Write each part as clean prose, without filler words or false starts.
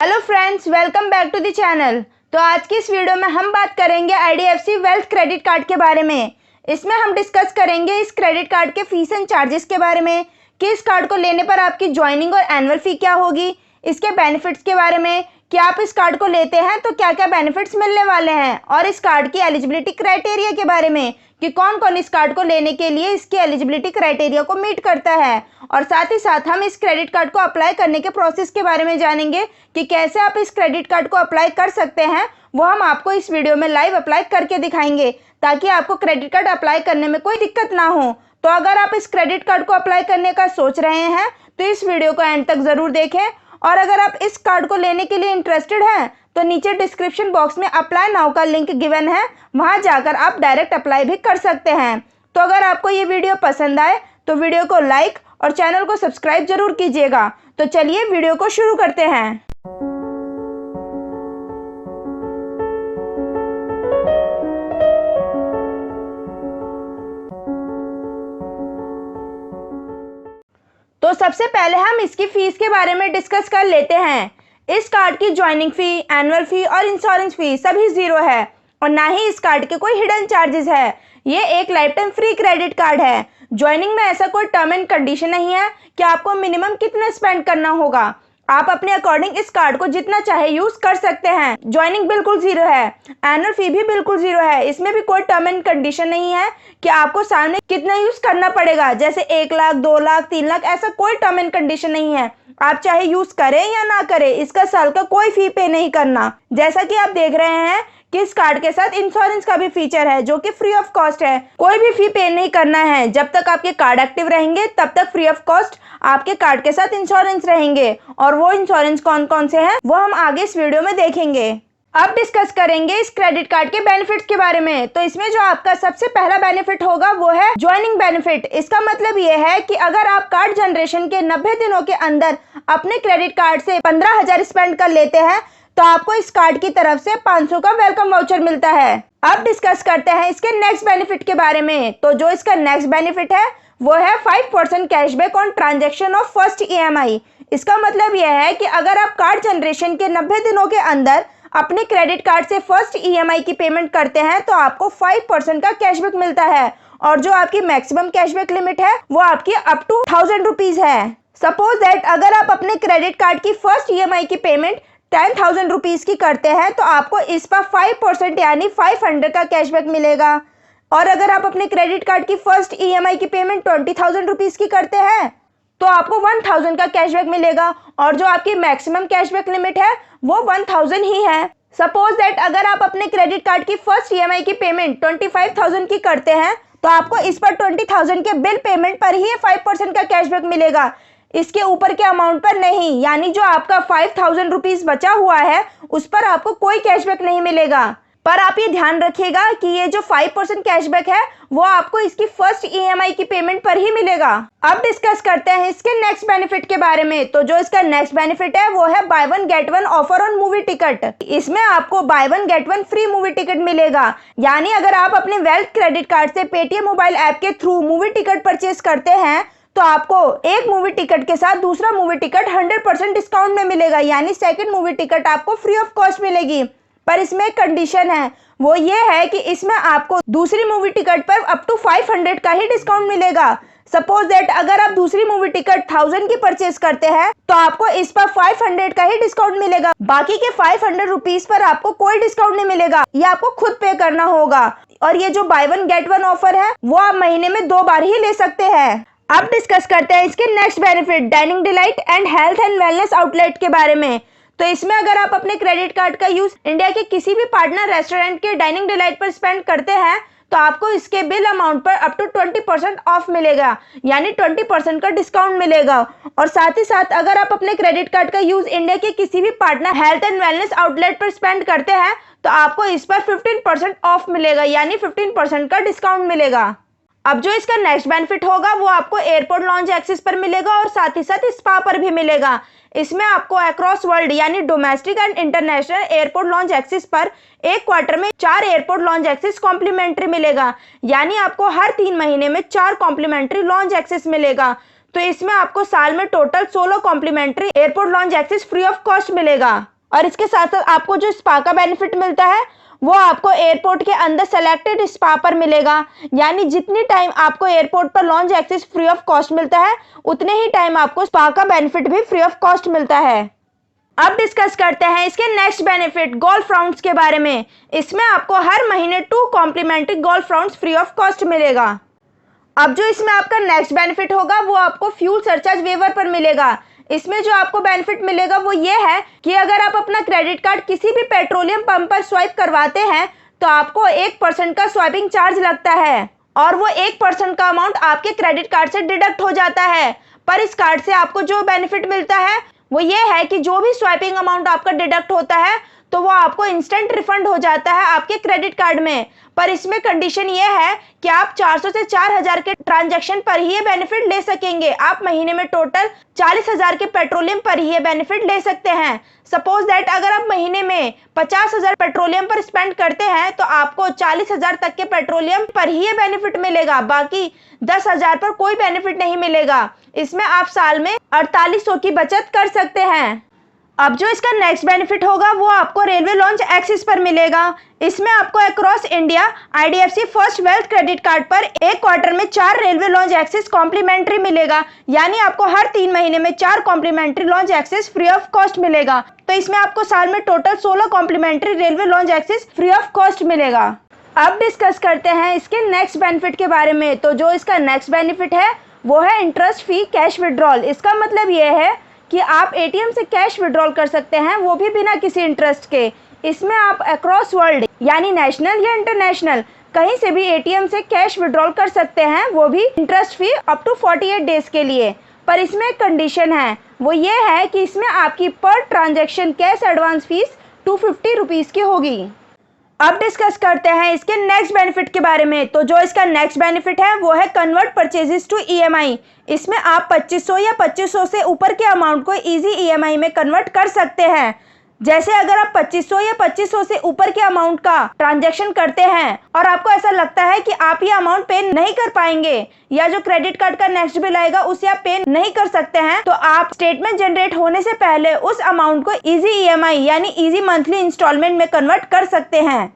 Hello friends, welcome back to the channel. तो आज की इस वीडियो में हम बात करेंगे IDFC वेल्थ क्रेडिट कार्ड के बारे में। इसमें हम डिस्कस करेंगे इस क्रेडिट कार्ड के फीस एंड चार्जेस के बारे में कि इस कार्ड को लेने पर आपकी ज्वाइनिंग और एनुअल फी क्या होगी, इसके बेनिफिट्स के बारे में कि आप इस कार्ड को लेते हैं तो क्या क्या बेनिफिट्स मिलने वाले हैं, और इस कार्ड की एलिजिबिलिटी क्राइटेरिया के बारे में कि कौन कौन इस कार्ड को लेने के लिए इसकी एलिजिबिलिटी क्राइटेरिया को मीट करता है। और साथ ही साथ हम इस क्रेडिट कार्ड को अप्लाई करने के प्रोसेस के बारे में जानेंगे कि कैसे आप इस क्रेडिट कार्ड को अप्लाई कर सकते हैं। वो हम आपको इस वीडियो में लाइव अप्लाई करके दिखाएंगे ताकि आपको क्रेडिट कार्ड अप्लाई करने में कोई दिक्कत ना हो। तो अगर आप इस क्रेडिट कार्ड को अप्लाई करने का सोच रहे हैं तो इस वीडियो को एंड तक ज़रूर देखें। और अगर आप इस कार्ड को लेने के लिए इंटरेस्टेड हैं तो नीचे डिस्क्रिप्शन बॉक्स में अप्लाई नाउ का लिंक गिवन है, वहां जाकर आप डायरेक्ट अप्लाई भी कर सकते हैं। तो अगर आपको ये वीडियो पसंद आए तो वीडियो को लाइक और चैनल को सब्सक्राइब जरूर कीजिएगा। तो चलिए वीडियो को शुरू करते हैं। तो सबसे पहले हम इसकी फीस के बारे में डिस्कस कर लेते हैं। इस कार्ड की ज्वाइनिंग फी, एनुअल फी और इंश्योरेंस फी सभी जीरो है और ना ही इस कार्ड के कोई हिडन चार्जेस है। ये एक life time free credit card है। ज्वाइनिंग में ऐसा कोई टर्म एंड कंडीशन नहीं है कि आपको मिनिमम कितना स्पेंड करना होगा। आप अपने अकॉर्डिंग इस कार्ड को जितना चाहे यूज कर सकते हैं। ज्वाइनिंग बिल्कुल जीरो है, एनुअल फी भी बिल्कुल जीरो है। इसमें भी कोई टर्म एंड कंडीशन नहीं है कि आपको सामने कितना यूज करना पड़ेगा, जैसे 1 लाख, 2 लाख, 3 लाख, ऐसा कोई टर्म एंड कंडीशन नहीं है। आप चाहे यूज करें या ना करें, इसका साल का कोई फी पे नहीं करना। जैसा कि आप देख रहे हैं कि इस कार्ड के साथ इंश्योरेंस का भी फीचर है जो कि फ्री ऑफ कॉस्ट है। कोई भी फी पे नहीं करना है। जब तक आपके कार्ड एक्टिव रहेंगे तब तक फ्री ऑफ कॉस्ट आपके कार्ड के साथ इंश्योरेंस रहेंगे। और वो इंश्योरेंस कौन कौन से हैं वो हम आगे इस वीडियो में देखेंगे। अब डिस्कस करेंगे इस क्रेडिट कार्ड के बेनिफिट्स के बारे में। तो इसमें जो आपका सबसे पहला बेनिफिट होगा वो है ज्वाइनिंग बेनिफिट। इसका मतलब ये है कि अगर आप कार्ड जनरेशन के 90 दिनों के अंदर अपने क्रेडिट कार्ड से 15,000 स्पेंड कर लेते हैं तो आपको इस कार्ड की तरफ से 500 का वेलकम वाउचर मिलता है। अब डिस्कस करते हैं इसके नेक्स्ट बेनिफिट के बारे में। तो जो इसका नेक्स्ट बेनिफिट है वो है 5% cashback on transaction of first EMI। इसका मतलब यह है कि अगर आप कार्ड जनरेशन के 90 दिनों के अंदर अपने क्रेडिट कार्ड से फर्स्ट EMI की पेमेंट करते हैं तो आपको 5% का कैशबैक मिलता है। और जो आपकी मैक्सिमम कैशबैक लिमिट है वो आपकी अप टू 1000 रुपीज है। सपोज दैट अगर आप अपने क्रेडिट कार्ड की फर्स्ट EMI की पेमेंट 10,000 रुपीज की करते हैं तो आपको इस पर 5% यानी 500 का कैशबैक मिलेगा। और अगर आप अपने क्रेडिट कार्ड की फर्स्ट EMI की पेमेंट 20,000 रुपीज की करते हैं तो आपको 1,000 का कैशबैक मिलेगा। और जो आपकी मैक्सिमम कैशबैक लिमिट है वो 1,000 ही है। सपोज दैट अगर आप अपने क्रेडिट कार्ड की फर्स्ट EMI की पेमेंट 25,000 की करते हैं तो आपको इस पर 20,000 के बिल पेमेंट पर ही 5% का कैशबैक मिलेगा, इसके ऊपर के अमाउंट पर नहीं। यानी जो आपका 5,000 रुपीज बचा हुआ है उस पर आपको कोई कैशबैक नहीं मिलेगा। पर आप ये ध्यान रखिएगा कि ये जो 5% कैशबैक है वो आपको इसकी फर्स्ट EMI की पेमेंट पर ही मिलेगा। अब डिस्कस करते हैं इसके नेक्स्ट बेनिफिट के बारे में। तो जो इसका नेक्स्ट बेनिफिट है वो है by one get one offer on movie ticket. इसमें आपको by one get one free movie ticket मिलेगा। यानी अगर आप अपने वेल्थ क्रेडिट कार्ड से पेटीएम मोबाइल ऐप के थ्रू मूवी टिकट परचेज करते हैं तो आपको एक मूवी टिकट के साथ दूसरा मूवी टिकट 100% डिस्काउंट में मिलेगा, यानी सेकंड मूवी टिकट आपको फ्री ऑफ कॉस्ट मिलेगी। पर इसमें एक कंडीशन है, वो ये है कि इसमें आपको दूसरी मूवी टिकट पर अप टू 500 का ही डिस्काउंट मिलेगा। सपोज दैट अगर आप दूसरी मूवी टिकट 1000 की परचेज करते हैं तो आपको इस पर 500 का ही डिस्काउंट मिलेगा। बाकी के 500 रुपीज पर आपको कोई डिस्काउंट नहीं मिलेगा, ये आपको खुद पे करना होगा। और ये जो by one get one offer है वो आप महीने में 2 बार ही ले सकते हैं। अब डिस्कस करते हैं इसके next benefit dining delight and health and wellness outlet के बारे में। तो इसमें अगर आप अपने क्रेडिट कार्ड का यूज इंडिया के किसी भी पार्टनर रेस्टोरेंट के डाइनिंग डिलाइट पर स्पेंड करते हैं तो आपको इसके बिल अमाउंट पर अप टू 20% ऑफ मिलेगा, यानी 20% का डिस्काउंट मिलेगा। और साथ ही साथ अगर आप अपने क्रेडिट कार्ड का यूज इंडिया के किसी भी partner health and wellness outlet पर स्पेंड करते हैं तो आपको इस पर 15% ऑफ मिलेगा, यानी 15% का डिस्काउंट मिलेगा। अब जो इसका नेक्स्ट बेनिफिट होगा वो आपको एयरपोर्ट लॉन्च एक्सेस पर मिलेगा और साथ ही साथ स्पा पर भी मिलेगा। इसमें आपको अक्रॉस वर्ल्ड यानी domestic and international airport lounge access पर एक क्वार्टर में 4 एयरपोर्ट लॉन्च एक्सेस कॉम्प्लीमेंट्री मिलेगा, यानी आपको हर 3 महीने में 4 कॉम्प्लीमेंट्री लॉन्च एक्सेस मिलेगा। तो इसमें आपको साल में total 16 complimentary airport lounge access free of cost मिलेगा। और इसके साथ साथ आपको जो स्पा का बेनिफिट मिलता है वो आपको एयरपोर्ट के अंदर सेलेक्टेड स्पा पर मिलेगा, यानी जितनी टाइम आपको एयरपोर्ट पर lounge access free of cost मिलता है उतने ही टाइम आपको स्पा का बेनिफिट भी फ्री ऑफ कॉस्ट मिलता है। अब डिस्कस करते हैं इसके नेक्स्ट बेनिफिट गोल्फ राउंड्स के बारे में। इसमें आपको हर महीने 2 complimentary golf rounds free of cost मिलेगा। अब जो इसमें आपका नेक्स्ट बेनिफिट होगा वो आपको फ्यूल सरचार्ज वेवर पर मिलेगा। इसमें जो आपको बेनिफिट मिलेगा वो ये है कि अगर आप अपना क्रेडिट कार्ड किसी भी पेट्रोलियम पंप पर स्वाइप करवाते हैं तो आपको 1% का स्वाइपिंग चार्ज लगता है और वो 1% का अमाउंट आपके क्रेडिट कार्ड से डिडक्ट हो जाता है। पर इस कार्ड से आपको जो बेनिफिट मिलता है वो ये है कि जो भी स्वाइपिंग अमाउंट आपका डिडक्ट होता है तो वो आपको इंस्टेंट रिफंड हो जाता है आपके क्रेडिट कार्ड में। पर इसमें कंडीशन ये है कि आप 400 से 4000 के ट्रांजैक्शन पर ही ये बेनिफिट ले सकेंगे। आप महीने में टोटल 40,000 के पेट्रोलियम पर ही ये बेनिफिट ले सकते हैं। सपोज दैट अगर आप महीने में 50,000 पेट्रोलियम पर स्पेंड करते हैं तो आपको 40,000 तक के पेट्रोलियम पर ही ये बेनिफिट मिलेगा, बाकी 10,000 पर कोई बेनिफिट नहीं मिलेगा। इसमें आप साल में 4800 की बचत कर सकते हैं। अब जो इसका नेक्स्ट बेनिफिट होगा वो आपको रेलवे लॉन्च एक्सेस पर मिलेगा। इसमें आपको across India IDFC first wealth credit card पर एक क्वार्टर में 4 रेलवे लॉन्च एक्सेस कॉम्प्लीमेंट्री मिलेगा, यानी आपको हर 3 महीने में 4 complimentary lounge access free of cost मिलेगा। तो इसमें आपको साल में total 16 complimentary railway lounge access free of cost मिलेगा। अब डिस्कस करते हैं इसके नेक्स्ट बेनिफिट के बारे में। तो जो इसका नेक्स्ट बेनिफिट है वो है इंटरेस्ट फ्री कैश विड्रॉल। इसका मतलब ये है कि आप ATM से कैश विड्रॉल कर सकते हैं, वो भी बिना किसी इंटरेस्ट के। इसमें आप अक्रॉस वर्ल्ड यानी नेशनल या इंटरनेशनल कहीं से भी ATM से कैश विड्रॉल कर सकते हैं, वो भी interest free up to 48 days के लिए। पर इसमें एक कंडीशन है, वो ये है कि इसमें आपकी पर transaction cash advance fees 250 rupees की होगी। अब डिस्कस करते हैं इसके नेक्स्ट बेनिफिट के बारे में। तो जो इसका नेक्स्ट बेनिफिट है वो है कन्वर्ट परचेजेस टू EMI। इसमें आप 2500 या 2500 से ऊपर के अमाउंट को इजी EMI में कन्वर्ट कर सकते हैं। जैसे अगर आप 2500 या 2500 से ऊपर के अमाउंट का ट्रांजैक्शन करते हैं और आपको ऐसा लगता है कि आप ये अमाउंट पे नहीं कर पाएंगे या जो क्रेडिट कार्ड का नेक्स्ट बिल आएगा उसे आप पे नहीं कर सकते हैं, तो आप स्टेटमेंट जनरेट होने से पहले उस अमाउंट को इजी EMI यानी इजी मंथली इंस्टॉलमेंट में कन्वर्ट कर सकते हैं।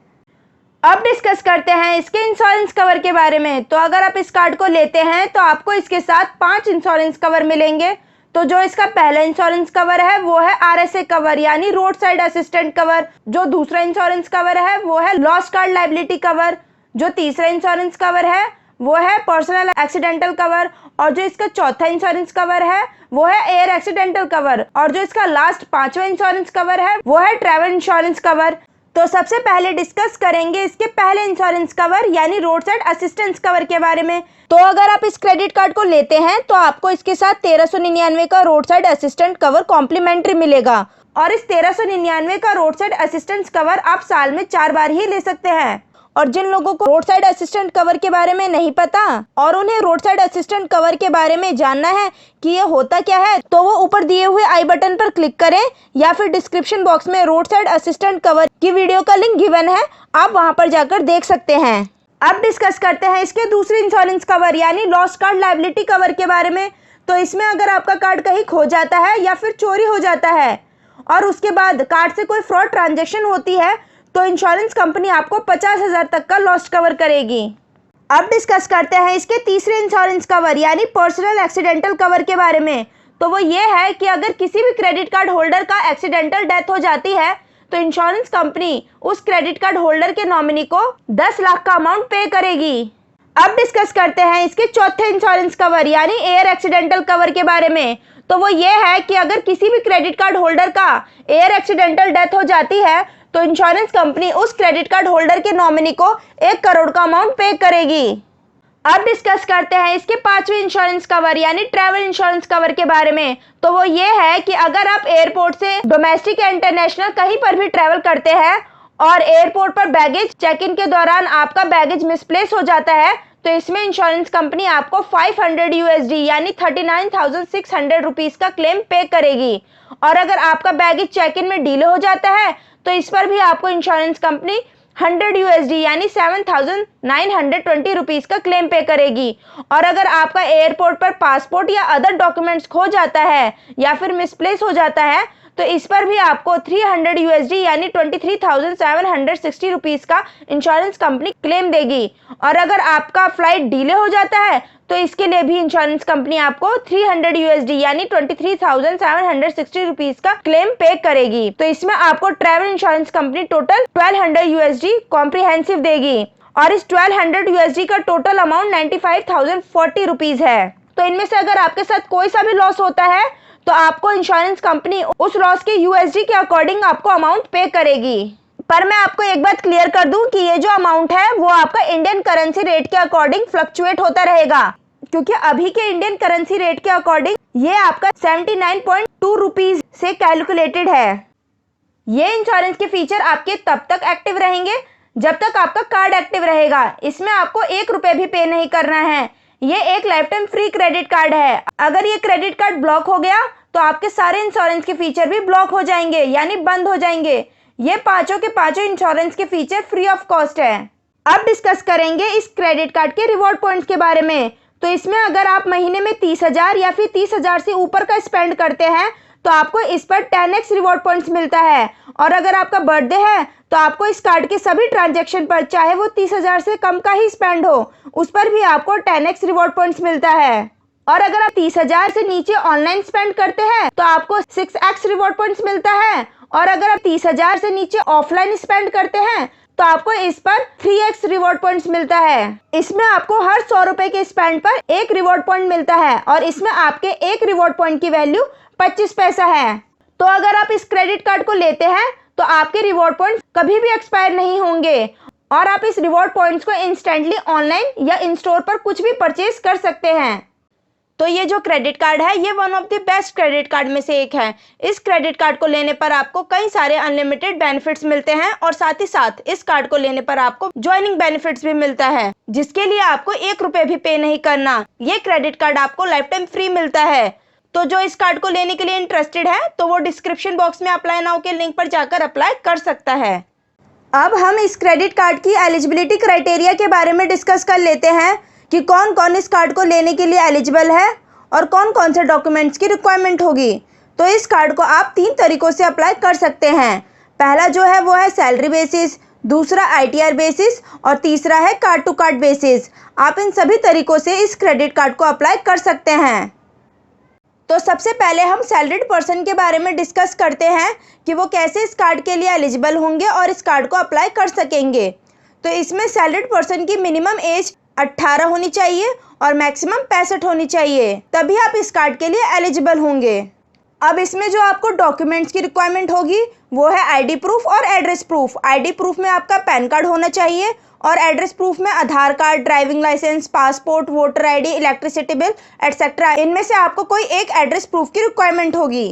अब डिस्कस करते हैं इसके इंश्योरेंस कवर के बारे में। तो अगर आप इस कार्ड को लेते हैं तो आपको इसके साथ 5 इंश्योरेंस कवर मिलेंगे। तो जो इसका पहला इंश्योरेंस कवर है वो है RSA कवर यानी रोड साइड असिस्टेंट कवर। जो दूसरा इंश्योरेंस कवर है वो है लॉस कार्ड लायबिलिटी कवर। जो तीसरा इंश्योरेंस कवर है वो है पर्सनल एक्सीडेंटल कवर। और जो इसका चौथा इंश्योरेंस कवर है वो है एयर एक्सीडेंटल कवर। और जो इसका लास्ट 5वां इंश्योरेंस कवर है वो है ट्रैवल इंश्योरेंस कवर। तो सबसे पहले डिस्कस करेंगे इसके पहले इंश्योरेंस कवर यानी रोड साइड असिस्टेंस कवर के बारे में। तो अगर आप इस क्रेडिट कार्ड को लेते हैं तो आपको इसके साथ 1399 का road side assistant cover complimentary मिलेगा। और इस 1399 का रोड साइड असिस्टेंस कवर आप साल में 4 बार ही ले सकते हैं। और जिन लोगों को रोड साइड असिस्टेंट कवर के बारे में नहीं पता और उन्हें रोड साइड असिस्टेंट कवर के बारे में जानना है कि ये होता क्या है, तो वो ऊपर दिए हुए आई बटन पर क्लिक करें या फिर डिस्क्रिप्शन बॉक्स में रोड साइड असिस्टेंट कवर की वीडियो का लिंक गिवन है, आप वहां पर जाकर देख सकते हैं। अब डिस्कस करते हैं इसके दूसरे इंश्योरेंस कवर यानी लॉस्ट कार्ड लायबिलिटी कवर के बारे में। तो इसमें अगर आपका कार्ड कहीं खो जाता है या फिर चोरी हो जाता है और उसके बाद कार्ड से कोई फ्रॉड ट्रांजैक्शन होती है तो इंश्योरेंस कंपनी आपको 50,000 तक का लॉस कवर करेगी। अब डिस्कस करते हैं इसके तीसरे इंश्योरेंस कवर यानी पर्सनल एक्सीडेंटल कवर के बारे में। तो वो ये है कि अगर किसी भी क्रेडिट कार्ड होल्डर का एक्सीडेंटल डेथ हो जाती है तो इंश्योरेंस कंपनी उस क्रेडिट कार्ड होल्डर के नॉमिनी को 10 लाख का अमाउंट पे करेगी। अब डिस्कस करते हैं इसके चौथे इंश्योरेंस कवर यानी एयर एक्सीडेंटल कवर के बारे में। तो वो ये है कि अगर किसी भी क्रेडिट कार्ड होल्डर का एयर एक्सीडेंटल डेथ हो जाती है तो इंश्योरेंस कंपनी उस क्रेडिट कार्ड होल्डर के नॉमिनी को 1 करोड़ का अमाउंट पे करेगी। अब डिस्कस करते हैं इसके 5वें इंश्योरेंस कवर यानी ट्रैवल इंश्योरेंस कवर के बारे में। तो वो ये है कि अगर आप एयरपोर्ट से डोमेस्टिक या इंटरनेशनल कहीं पर भी ट्रैवल करते हैं और एयरपोर्ट पर बैगेज चेक इन के दौरान आपका बैगेज मिसप्लेस हो जाता है तो इसमें इंश्योरेंस कंपनी आपको 500 USD यानी 39,600 रुपीज का क्लेम पे करेगी। और अगर आपका बैगेज चेक इन में डिले हो जाता है तो इस पर भी आपको इंश्योरेंस कंपनी 100 USD यानी 7,920 रुपीज़ का क्लेम पे करेगी। और अगर आपका एयरपोर्ट पर पासपोर्ट या अदर डॉक्यूमेंट्स खो जाता है या फिर मिसप्लेस हो जाता है तो इस पर भी आपको 300 USD यानी 23,760 रुपीज़ का इंश्योरेंस कंपनी क्लेम देगी। और अगर आपका फ्लाइट डिले हो जाता है तो इसके लिए भी इंश्योरेंस कंपनी आपको 300 USD यानी 23,760 रुपीज़ का क्लेम पे करेगी। तो इसमें आपको travel insurance company total 1200 USD comprehensive देगी और इस 1200 USD का टोटल अमाउंट 95,040 रुपीज़ है। तो इनमें से अगर आपके साथ कोई सा भी लॉस होता है तो आपको इंश्योरेंस कंपनी उस लॉस के USD के अकॉर्डिंग आपको अमाउंट पे करेगी। पर मैं आपको एक बात क्लियर कर दूं कि ये जो अमाउंट है वो आपका इंडियन करेंसी रेट के अकॉर्डिंग फ्लक्चुएट होता रहेगा, क्योंकि अभी के इंडियन करेंसी रेट के अकॉर्डिंग ये आपका 79.2 रुपीज़ से कैलकुलेटेड है। ये इंश्योरेंस के फीचर आपके तब तक एक्टिव रहेंगे जब तक आपका कार्ड एक्टिव रहेगा। इसमें आपको 1 रुपये भी पे नहीं करना है। ये एक life time free credit card है। अगर ये क्रेडिट कार्ड ब्लॉक हो गया तो आपके सारे इंश्योरेंस के फीचर भी ब्लॉक हो जाएंगे यानी बंद हो जाएंगे। ये पांचों के पांचों इंश्योरेंस के फीचर फ्री ऑफ कॉस्ट है। अब डिस्कस करेंगे इस क्रेडिट कार्ड के रिवॉर्ड पॉइंट्स के बारे में। तो इसमें अगर आप महीने में 30,000 या फिर 30,000 से ऊपर का स्पेंड करते हैं तो आपको इस पर 10x रिवॉर्ड पॉइंट्स मिलता है। और अगर आपका बर्थडे है तो आपको इस कार्ड के सभी ट्रांजैक्शन पर, चाहे वो 30,000 से कम का ही स्पेंड हो, उस पर भी आपको 10x रिवॉर्ड पॉइंट्स मिलता है। और अगर आप 30,000 से नीचे ऑनलाइन स्पेंड करते हैं तो आपको 6x रिवॉर्ड पॉइंट्स मिलता है। और अगर आप 30,000 से नीचे ऑफलाइन स्पेंड करते हैं तो आपको इस पर 3x रिवॉर्ड पॉइंट्स मिलता है। इसमें आपको हर 100 रुपए के स्पेंड पर 1 रिवॉर्ड पॉइंट मिलता है और इसमें आपके 1 रिवॉर्ड पॉइंट की वैल्यू 25 पैसा है। तो अगर आप इस क्रेडिट कार्ड को लेते हैं तो आपके रिवॉर्ड पॉइंट्स कभी भी एक्सपायर नहीं होंगे और आप इस रिवॉर्ड पॉइंट्स को इंस्टेंटली ऑनलाइन या इन स्टोर पर कुछ भी परचेज कर सकते हैं। तो ये जो क्रेडिट कार्ड है ये one of the best credit card में से एक है। इस क्रेडिट कार्ड को लेने पर आपको कई सारे अनलिमिटेड बेनिफिट्स मिलते हैं और साथ ही साथ इस कार्ड को लेने पर आपको ज्वाइनिंग बेनिफिट्स भी मिलता है, जिसके लिए आपको 1 रुपये भी पे नहीं करना। ये क्रेडिट कार्ड आपको लाइफ टाइम फ्री मिलता है। तो जो इस कार्ड को लेने के लिए इंटरेस्टेड है तो वो डिस्क्रिप्शन बॉक्स में अप्लाई नाउ के लिंक पर जाकर अप्लाई कर सकता है। अब हम इस क्रेडिट कार्ड की एलिजिबिलिटी क्राइटेरिया के बारे में डिस्कस कर लेते हैं कि कौन कौन इस कार्ड को लेने के लिए एलिजिबल है और कौन कौन से डॉक्यूमेंट्स की रिक्वायरमेंट होगी। तो इस कार्ड को आप 3 तरीकों से अप्लाई कर सकते हैं। पहला जो है वो है सैलरी बेसिस, दूसरा ITR बेसिस और तीसरा है कार्ड टू कार्ड बेसिस। आप इन सभी तरीकों से इस क्रेडिट कार्ड को अप्लाई कर सकते हैं। तो सबसे पहले हम सैलरीड पर्सन के बारे में डिस्कस करते हैं कि वो कैसे इस कार्ड के लिए एलिजिबल होंगे और इस कार्ड को अप्लाई कर सकेंगे। तो इसमें सैलरीड पर्सन की मिनिमम एज 18 होनी चाहिए और मैक्सिमम 65 होनी चाहिए, तभी आप इस कार्ड के लिए एलिजिबल होंगे। अब इसमें जो आपको डॉक्यूमेंट्स की रिक्वायरमेंट होगी वो है ID प्रूफ और एड्रेस प्रूफ। ID प्रूफ में आपका पैन कार्ड होना चाहिए और एड्रेस प्रूफ में Aadhaar card, driving licence, passport, voter ID, electricity bill etcetera. इनमें से आपको कोई एक एड्रेस प्रूफ की रिक्वायरमेंट होगी।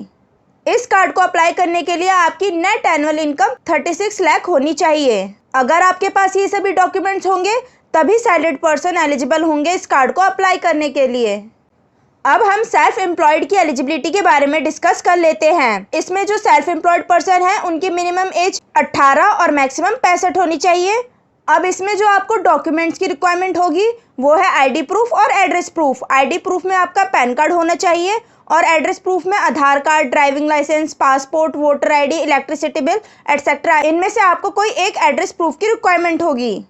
इस कार्ड को अप्लाई करने के लिए आपकी नेट एनुअल इनकम 36 लाख होनी चाहिए। अगर आपके पास ये सभी डॉक्यूमेंट्स होंगे तभी सैलरीड पर्सन एलिजिबल होंगे इस कार्ड को अप्लाई करने के लिए। अब हम सेल्फ एम्प्लॉयड की एलिजिबिलिटी के बारे में डिस्कस कर लेते हैं। इसमें जो सेल्फ एम्प्लॉयड पर्सन है उनकी मिनिमम एज 18 और मैक्सिमम 65 होनी चाहिए। अब इसमें जो आपको डॉक्यूमेंट्स की रिक्वायरमेंट होगी वो है ID प्रूफ और एड्रेस प्रूफ। ID प्रूफ में आपका पैन कार्ड होना चाहिए और एड्रेस प्रूफ में Aadhaar card, driving licence, passport, voter ID, electricity bill etcetera. इनमें से आपको कोई एक एड्रेस प्रूफ की रिक्वायरमेंट होगी।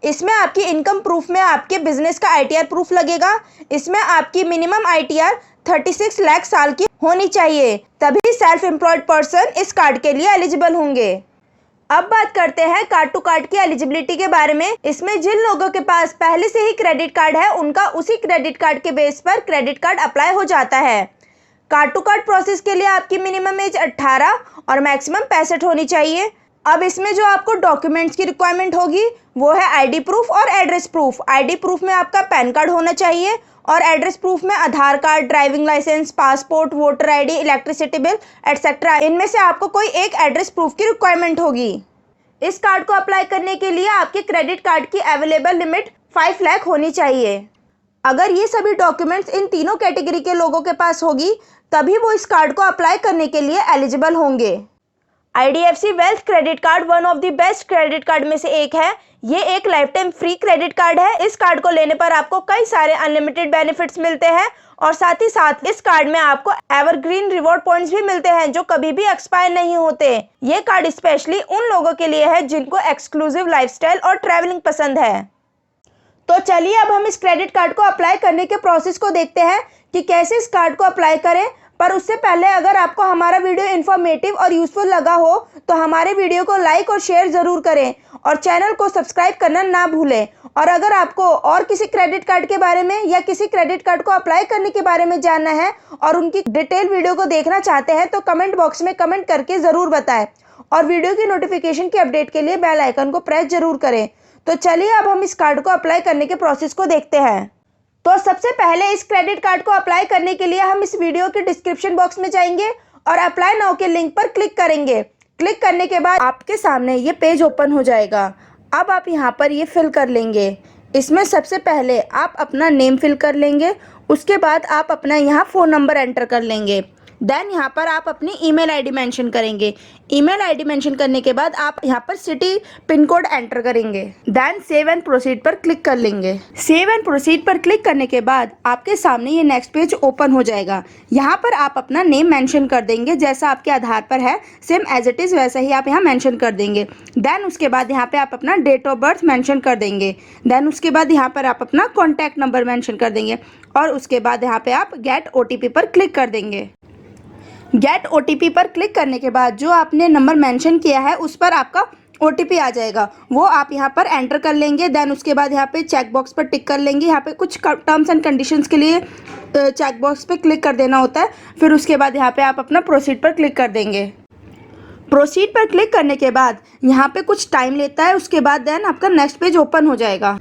इसमें आपकी इनकम प्रूफ में आपके बिजनेस का ITR प्रूफ लगेगा। इसमें आपकी मिनिमम ITR 36 लाख साल की होनी चाहिए, तभी सेल्फ एम्प्लॉयड पर्सन इस कार्ड के लिए एलिजिबल होंगे। अब बात करते हैं कार्ड टू कार्ड की एलिजिबिलिटी के बारे में। इसमें जिन लोगों के पास पहले से ही क्रेडिट कार्ड है उनका उसी क्रेडिट कार्ड के बेस पर क्रेडिट कार्ड अप्लाई हो जाता है। कार्ड टू कार्ड प्रोसेस के लिए आपकी मिनिमम एज 18 और मैक्सिमम 65 होनी चाहिए। अब इसमें जो आपको डॉक्यूमेंट्स की रिक्वायरमेंट होगी वो है ID प्रूफ और एड्रेस प्रूफ। ID प्रूफ में आपका पैन कार्ड होना चाहिए और एड्रेस प्रूफ में Aadhaar card, driving licence, passport, voter ID, electricity bill etcetera. इनमें से आपको कोई एक एड्रेस प्रूफ की रिक्वायरमेंट होगी। इस कार्ड को अप्लाई करने के लिए आपके क्रेडिट कार्ड की अवेलेबल लिमिट 5 लाख होनी चाहिए। अगर ये सभी डॉक्यूमेंट्स इन तीनों कैटेगरी के लोगों के पास होगी तभी वो इस कार्ड को अप्लाई करने के लिए एलिजिबल होंगे। IDFC wealth credit card one of the best credit card में से एक है। ये एक life time free credit card है। इस कार्ड को लेने पर आपको कई सारे अनलिमिटेड बेनिफिट्स मिलते हैं और साथ ही साथ इस कार्ड में आपको एवरग्रीन रिवॉर्ड पॉइंट्स भी मिलते हैं जो कभी भी एक्सपायर नहीं होते। ये कार्ड स्पेशली उन लोगों के लिए है जिनको एक्सक्लूसिव लाइफस्टाइल और ट्रैवलिंग पसंद है। तो चलिए अब हम इस क्रेडिट कार्ड को अप्लाई करने के प्रोसेस को देखते हैं कि कैसे इस कार्ड को अप्लाई करें। पर उससे पहले अगर आपको हमारा वीडियो इन्फॉर्मेटिव और यूजफुल लगा हो तो हमारे वीडियो को लाइक और शेयर ज़रूर करें और चैनल को सब्सक्राइब करना ना भूलें। और अगर आपको और किसी क्रेडिट कार्ड के बारे में या किसी क्रेडिट कार्ड को अप्लाई करने के बारे में जानना है और उनकी डिटेल वीडियो को देखना चाहते हैं तो कमेंट बॉक्स में कमेंट करके ज़रूर बताएं और वीडियो की नोटिफिकेशन की अपडेट के लिए बेल आइकन को प्रेस जरूर करें। तो चलिए अब हम इस कार्ड को अप्लाई करने के प्रोसेस को देखते हैं। तो सबसे पहले इस क्रेडिट कार्ड को अप्लाई करने के लिए हम इस वीडियो के डिस्क्रिप्शन बॉक्स में जाएंगे और अप्लाई नाउ के लिंक पर क्लिक करेंगे। क्लिक करने के बाद आपके सामने ये पेज ओपन हो जाएगा। अब आप यहाँ पर ये फिल कर लेंगे। इसमें सबसे पहले आप अपना नेम फिल कर लेंगे। उसके बाद आप अपना यहाँ फ़ोन नंबर एंटर कर लेंगे। देन यहाँ पर आप अपनी ईमेल आईडी मेंशन करेंगे। ईमेल आईडी मेंशन करने के बाद आप यहाँ पर सिटी पिन कोड एंटर करेंगे। देन सेव एंड प्रोसीड पर क्लिक कर लेंगे। सेव एंड प्रोसीड पर क्लिक करने के बाद आपके सामने ये नेक्स्ट पेज ओपन हो जाएगा। यहाँ पर आप अपना नेम मेंशन कर देंगे जैसा आपके आधार पर है, सेम एज इट इज़ वैसा ही आप यहाँ मेंशन कर देंगे। देन उसके बाद यहाँ पे आप अपना डेट ऑफ बर्थ मेंशन कर देंगे। देन उसके बाद यहाँ पर आप अपना कॉन्टैक्ट नंबर मेंशन कर देंगे और उसके बाद यहाँ पे आप गेट OTP पर क्लिक कर देंगे। गेट OTP पर क्लिक करने के बाद जो आपने नंबर मेंशन किया है उस पर आपका OTP आ जाएगा, वो आप यहाँ पर एंटर कर लेंगे। देन उसके बाद यहाँ पे चेक बॉक्स पर टिक कर लेंगे। यहाँ पे कुछ टर्म्स एंड कंडीशंस के लिए चेक बॉक्स पे क्लिक कर देना होता है। फिर उसके बाद यहाँ पे आप अपना प्रोसीड पर क्लिक कर देंगे। प्रोसीड पर क्लिक करने के बाद यहाँ पे कुछ टाइम लेता है। उसके बाद देन आपका नेक्स्ट पेज ओपन हो जाएगा।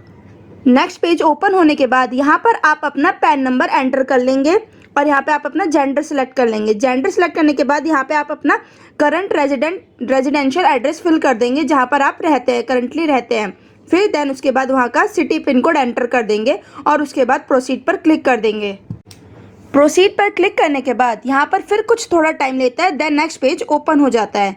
नेक्स्ट पेज ओपन होने के बाद यहाँ पर आप अपना पैन नंबर एंटर कर लेंगे और यहाँ पे आप अपना जेंडर सेलेक्ट कर लेंगे। जेंडर सेलेक्ट करने के बाद यहाँ पे आप अपना करंट रेजिडेंशियल एड्रेस फिल कर देंगे जहाँ पर आप रहते हैं, करंटली रहते हैं। फिर देन उसके बाद वहाँ का सिटी पिन कोड एंटर कर देंगे और उसके बाद प्रोसीड पर क्लिक कर देंगे। प्रोसीड पर क्लिक करने के बाद यहाँ पर फिर कुछ थोड़ा टाइम लेता है। देन नेक्स्ट पेज ओपन हो जाता है।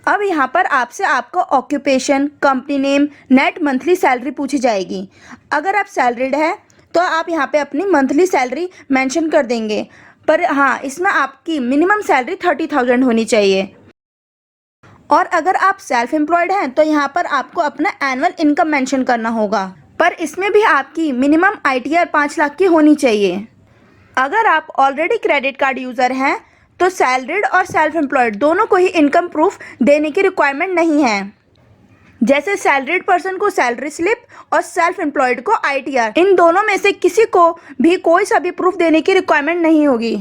अब यहाँ पर आपसे आपका occupation, company name, net monthly salary पूछी जाएगी। अगर आप सैलरीड है तो आप यहाँ पे अपनी मंथली सैलरी मेंशन कर देंगे। पर हाँ, इसमें आपकी मिनिमम सैलरी 30,000 होनी चाहिए। और अगर आप सेल्फ एम्प्लॉयड हैं तो यहाँ पर आपको अपना एनुअल इनकम मेंशन करना होगा, पर इसमें भी आपकी मिनिमम ITR 5 लाख की होनी चाहिए। अगर आप ऑलरेडी क्रेडिट कार्ड यूज़र हैं तो सैलरीड और सेल्फ एम्प्लॉयड दोनों को ही इनकम प्रूफ देने की रिक्वायरमेंट नहीं है। जैसे सैलरीड पर्सन को सैलरी स्लिप और सेल्फ एम्प्लॉयड को ITR, इन दोनों में से किसी को भी कोई सा भी प्रूफ देने की रिक्वायरमेंट नहीं होगी।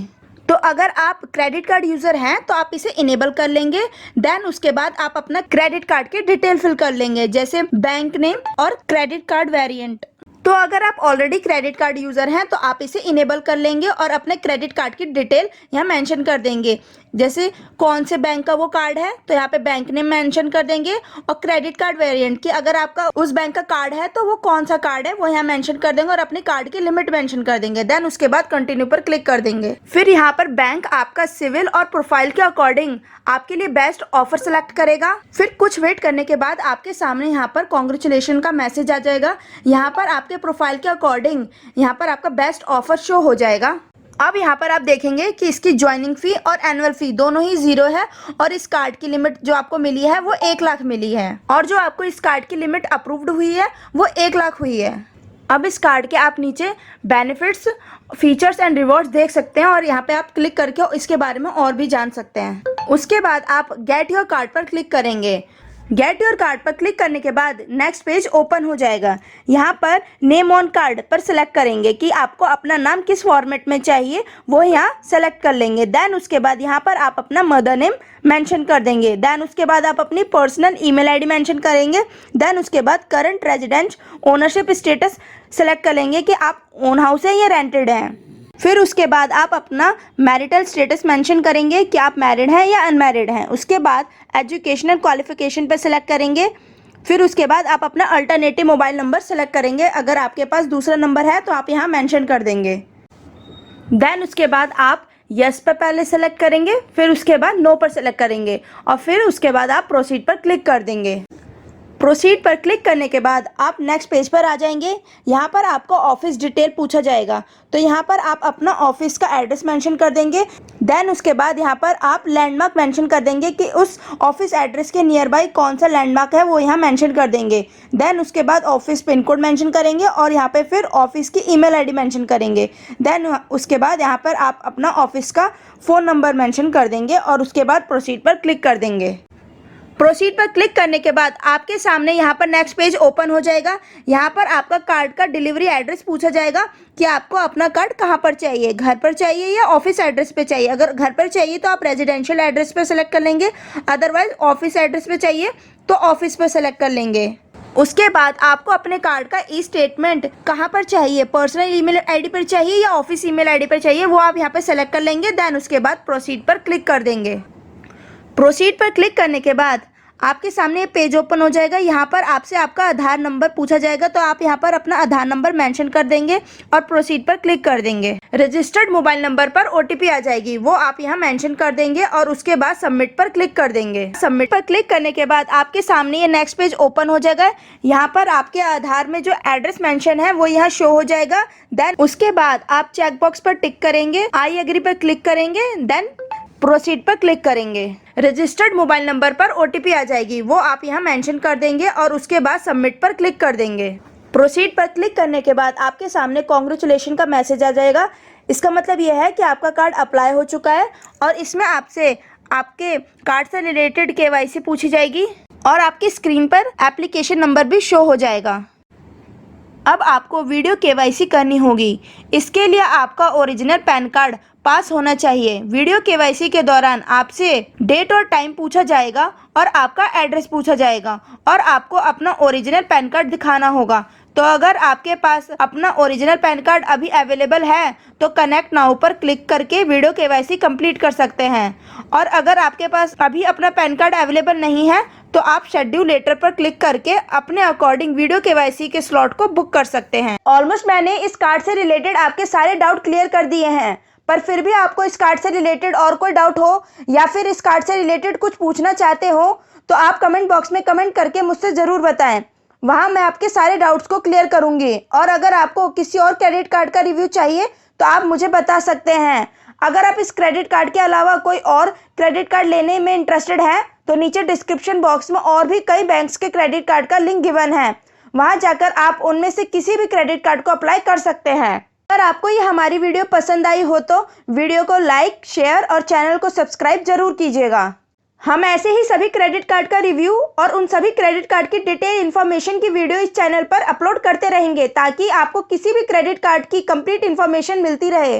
तो अगर आप क्रेडिट कार्ड यूज़र हैं तो आप इसे इनेबल कर लेंगे। देन उसके बाद आप अपना क्रेडिट कार्ड की डिटेल फिल कर लेंगे जैसे बैंक नेम और क्रेडिट कार्ड वेरिएंट। तो अगर आप ऑलरेडी क्रेडिट कार्ड यूज़र हैं तो आप इसे इनेबल कर लेंगे और अपने क्रेडिट कार्ड की डिटेल यहाँ मेंशन कर देंगे। जैसे कौन से बैंक का वो कार्ड है तो यहाँ पे बैंक नेम मेंशन कर देंगे और क्रेडिट कार्ड वेरिएंट की अगर आपका उस बैंक का कार्ड है तो वो कौन सा कार्ड है वो यहाँ मेंशन कर देंगे और अपने कार्ड की लिमिट मेंशन कर देंगे। देन उसके बाद कंटिन्यू पर क्लिक कर देंगे। फिर यहाँ पर बैंक आपका सिविल और प्रोफाइल के अकॉर्डिंग आपके लिए बेस्ट ऑफर सेलेक्ट करेगा। फिर कुछ वेट करने के बाद आपके सामने यहाँ पर कॉन्ग्रेचुलेशन का मैसेज आ जाएगा। यहाँ पर आपके प्रोफाइल के अकॉर्डिंग यहाँ पर आपका बेस्ट ऑफर शो हो जाएगा। अब यहाँ पर आप देखेंगे कि इसकी ज्वाइनिंग फ़ी और एनुअल फ़ी दोनों ही 0 है और इस कार्ड की लिमिट जो आपको मिली है वो 1 लाख मिली है और जो आपको इस कार्ड की लिमिट अप्रूव्ड हुई है वो 1 लाख हुई है। अब इस कार्ड के आप नीचे बेनिफिट्स, फीचर्स एंड रिवॉर्ड्स देख सकते हैं और यहाँ पे आप क्लिक करके इसके बारे में और भी जान सकते हैं। उसके बाद आप गेट योर कार्ड पर क्लिक करेंगे। गेट योर कार्ड पर क्लिक करने के बाद नेक्स्ट पेज ओपन हो जाएगा। यहाँ पर नेम ऑन कार्ड पर सिलेक्ट करेंगे कि आपको अपना नाम किस फॉर्मेट में चाहिए, वो यहाँ सेलेक्ट कर लेंगे। देन उसके बाद यहाँ पर आप अपना मदर नेम मेंशन कर देंगे। देन उसके बाद आप अपनी पर्सनल ईमेल आईडी मेंशन करेंगे। देन उसके बाद current residence ownership status select कर लेंगे कि आप ओन हाउस है या रेंटेड हैं। फिर उसके बाद आप अपना मैरिटल स्टेटस मेंशन करेंगे कि आप मैरिड हैं या अनमैरिड हैं। उसके बाद एजुकेशनल क्वालिफिकेशन पर सिलेक्ट करेंगे। फिर उसके बाद आप अपना अल्टरनेटिव मोबाइल नंबर सेलेक्ट करेंगे। अगर आपके पास दूसरा नंबर है तो आप यहाँ मेंशन कर देंगे। देन उसके बाद आप यस पर पहले सेलेक्ट करेंगे, फिर उसके बाद नो पर सेलेक्ट करेंगे और फिर उसके बाद आप प्रोसीड पर क्लिक कर देंगे। प्रोसीड पर क्लिक करने के बाद आप नेक्स्ट पेज पर आ जाएंगे। यहाँ पर आपको ऑफिस डिटेल पूछा जाएगा, तो यहाँ पर आप अपना ऑफिस का एड्रेस मेंशन कर देंगे। देन उसके बाद यहाँ पर आप लैंडमार्क मेंशन कर देंगे कि उस ऑफिस एड्रेस के नियर बाई कौन सा लैंडमार्क है, वो यहाँ मेंशन कर देंगे। देन उसके बाद ऑफिस पिन कोड मेंशन करेंगे और यहाँ पे फिर ऑफिस की ईमेल आईडी मेंशन करेंगे। देन उसके बाद यहाँ पर आप अपना ऑफिस का फ़ोन नंबर मेंशन कर देंगे और उसके बाद प्रोसीड पर क्लिक कर देंगे। प्रोसीड पर क्लिक करने के बाद आपके सामने यहाँ पर नेक्स्ट पेज ओपन हो जाएगा। यहाँ पर आपका कार्ड का डिलीवरी एड्रेस पूछा जाएगा कि आपको अपना कार्ड कहाँ पर चाहिए, घर पर चाहिए या ऑफिस एड्रेस पे चाहिए। अगर घर पर चाहिए तो आप रेजिडेंशियल एड्रेस पर सेलेक्ट कर लेंगे, अदरवाइज ऑफिस एड्रेस पे चाहिए तो ऑफिस पर सेलेक्ट कर लेंगे। उसके बाद आपको अपने कार्ड का ई स्टेटमेंट कहाँ पर चाहिए, पर्सनल ईमेल आईडी पर चाहिए या ऑफिस ईमेल आईडी पर चाहिए, वो आप यहाँ पर सेलेक्ट कर लेंगे। देन उसके बाद प्रोसीड पर क्लिक कर देंगे। प्रोसीड पर क्लिक करने के बाद आपके सामने ये पेज ओपन हो जाएगा। यहाँ पर आपसे आपका आधार नंबर पूछा जाएगा, तो आप यहाँ पर अपना आधार नंबर मेंशन कर देंगे और प्रोसीड पर क्लिक कर देंगे। रजिस्टर्ड मोबाइल नंबर पर ओटीपी आ जाएगी, वो आप यहाँ मेंशन कर देंगे और उसके बाद सबमिट पर क्लिक कर देंगे। सबमिट पर क्लिक करने के बाद आपके सामने ये नेक्स्ट पेज ओपन हो जाएगा। यहाँ पर आपके आधार में जो एड्रेस मेंशन है वो यहाँ शो हो जाएगा। देन उसके बाद आप चेकबॉक्स पर टिक करेंगे, आई एग्री पर क्लिक करेंगे, देन प्रोसीड पर क्लिक करेंगे। रजिस्टर्ड मोबाइल नंबर पर ओटीपी आ जाएगी, वो आप यहाँ मेंशन कर देंगे और उसके बाद सबमिट पर क्लिक कर देंगे। प्रोसीड पर क्लिक करने के बाद आपके सामने कॉन्ग्रेचुलेशन का मैसेज आ जाएगा। इसका मतलब यह है कि आपका कार्ड अप्लाई हो चुका है और इसमें आपसे आपके कार्ड से रिलेटेड केवाईसी पूछी जाएगी और आपकी स्क्रीन पर एप्लीकेशन नंबर भी शो हो जाएगा। अब आपको वीडियो केवाईसी करनी होगी। इसके लिए आपका ओरिजिनल पैन कार्ड पास होना चाहिए। वीडियो केवाईसी के दौरान आपसे डेट और टाइम पूछा जाएगा और आपका एड्रेस पूछा जाएगा और आपको अपना ओरिजिनल पैन कार्ड दिखाना होगा। तो अगर आपके पास अपना ओरिजिनल पैन कार्ड अभी अवेलेबल है तो कनेक्ट नाउ पर क्लिक करके वीडियो केवाईसी कंप्लीट कर सकते हैं, और अगर आपके पास अभी अपना पैन कार्ड अवेलेबल नहीं है तो आप शेड्यूल लेटर पर क्लिक करके अपने अकॉर्डिंग वीडियो केवाईसी के स्लॉट को बुक कर सकते हैं। ऑलमोस्ट मैंने इस कार्ड से रिलेटेड आपके सारे डाउट क्लियर कर दिए हैं, पर फिर भी आपको इस कार्ड से रिलेटेड और कोई डाउट हो या फिर इस कार्ड से रिलेटेड कुछ पूछना चाहते हो तो आप कमेंट बॉक्स में कमेंट करके मुझसे ज़रूर बताएं। वहां मैं आपके सारे डाउट्स को क्लियर करूंगी। और अगर आपको किसी और क्रेडिट कार्ड का रिव्यू चाहिए तो आप मुझे बता सकते हैं। अगर आप इस क्रेडिट कार्ड के अलावा कोई और क्रेडिट कार्ड लेने में इंटरेस्टेड हैं तो नीचे डिस्क्रिप्शन बॉक्स में और भी कई बैंक्स के क्रेडिट कार्ड का लिंक गिवन है, वहां जाकर आप उनमें से किसी भी क्रेडिट कार्ड को अप्लाई कर सकते हैं। अगर आपको ये हमारी वीडियो पसंद आई हो तो वीडियो को लाइक, शेयर और चैनल को सब्सक्राइब जरूर कीजिएगा। हम ऐसे ही सभी क्रेडिट कार्ड का रिव्यू और उन सभी क्रेडिट कार्ड की डिटेल इन्फॉर्मेशन की वीडियो इस चैनल पर अपलोड करते रहेंगे ताकि आपको किसी भी क्रेडिट कार्ड की कंप्लीट इन्फॉर्मेशन मिलती रहे।